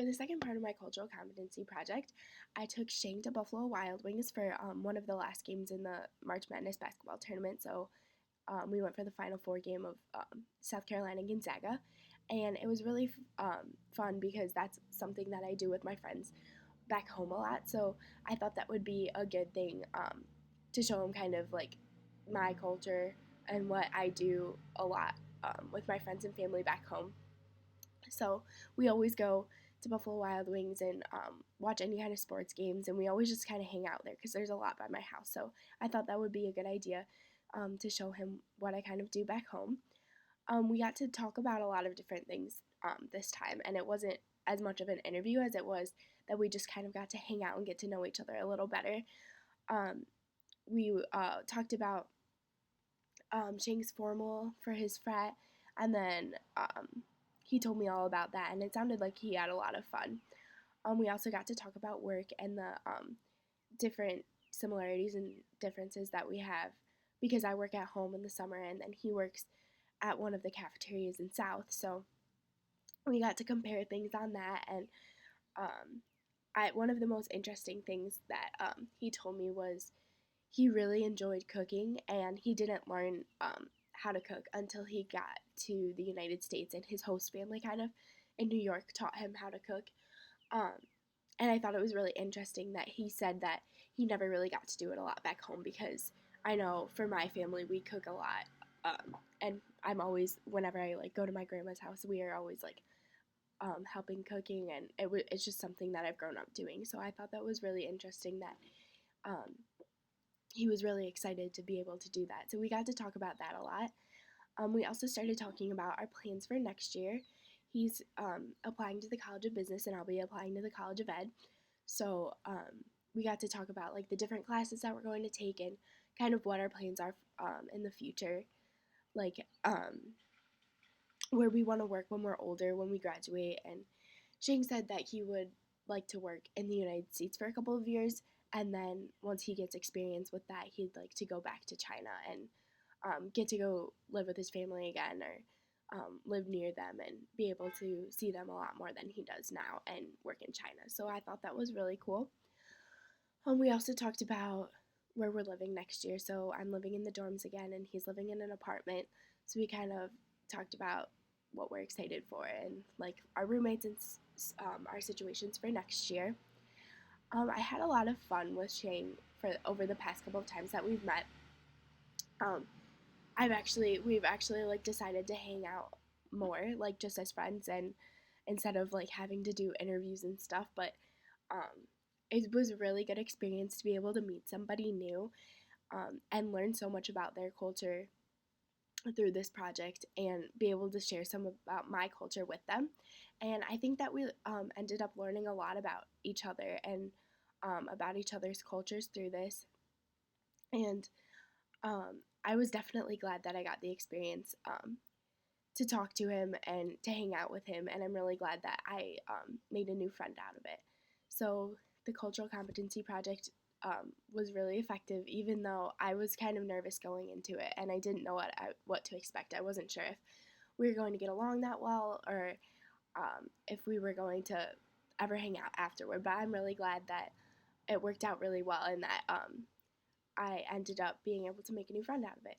For the second part of my cultural competency project, I took Shane to Buffalo Wild Wings for one of the last games in the March Madness basketball tournament. So we went for the Final Four game of South Carolina Gonzaga, and it was really fun because that's something that I do with my friends back home a lot. So I thought that would be a good thing to show them kind of like my culture and what I do a lot with my friends and family back home. So we always go to Buffalo Wild Wings and watch any kind of sports games, and we always just kind of hang out there because there's a lot by my house. So I thought that would be a good idea to show him what I kind of do back home. We got to talk about a lot of different things this time, and it wasn't as much of an interview as it was that we just kind of got to hang out and get to know each other a little better. We talked about Shank's formal for his frat, and then he told me all about that, and it sounded like he had a lot of fun. We also got to talk about work and the different similarities and differences that we have because I work at home in the summer and then he works at one of the cafeterias in South. So we got to compare things on that. And one of the most interesting things that he told me was he really enjoyed cooking and he didn't learn how to cook until he got to the United States, and his host family kind of in New York taught him how to cook. Um, and I thought it was really interesting that he said that he never really got to do it a lot back home because I know for my family we cook a lot, and I'm always whenever I like go to my grandma's house we are always like helping cooking, and it's just something that I've grown up doing. So I thought that was really interesting that um, he was really excited to be able to do that. So we got to talk about that a lot. We also started talking about our plans for next year. He's applying to the College of Business, and I'll be applying to the College of Ed. So we got to talk about like the different classes that we're going to take and kind of what our plans are in the future, like where we want to work when we're older, when we graduate. And Shane said that he would like to work in the United States for a couple of years, and then once he gets experience with that, he'd like to go back to China and get to go live with his family again or live near them and be able to see them a lot more than he does now and work in China. So I thought that was really cool. We also talked about where we're living next year. So I'm living in the dorms again and he's living in an apartment. So we kind of talked about what we're excited for and like our roommates and our situations for next year. I had a lot of fun with Shane for over the past couple of times that we've met. Um, we've actually like decided to hang out more, like just as friends, and instead of like having to do interviews and stuff. But um, it was a really good experience to be able to meet somebody new and learn so much about their culture through this project and be able to share some about my culture with them. And I think that we ended up learning a lot about each other and about each other's cultures through this. And I was definitely glad that I got the experience to talk to him and to hang out with him. And I'm really glad that I made a new friend out of it. So the Cultural Competency Project was really effective, even though I was kind of nervous going into it and I didn't know what to expect. I wasn't sure if we were going to get along that well or if we were going to ever hang out afterward. But I'm really glad that it worked out really well and that I ended up being able to make a new friend out of it.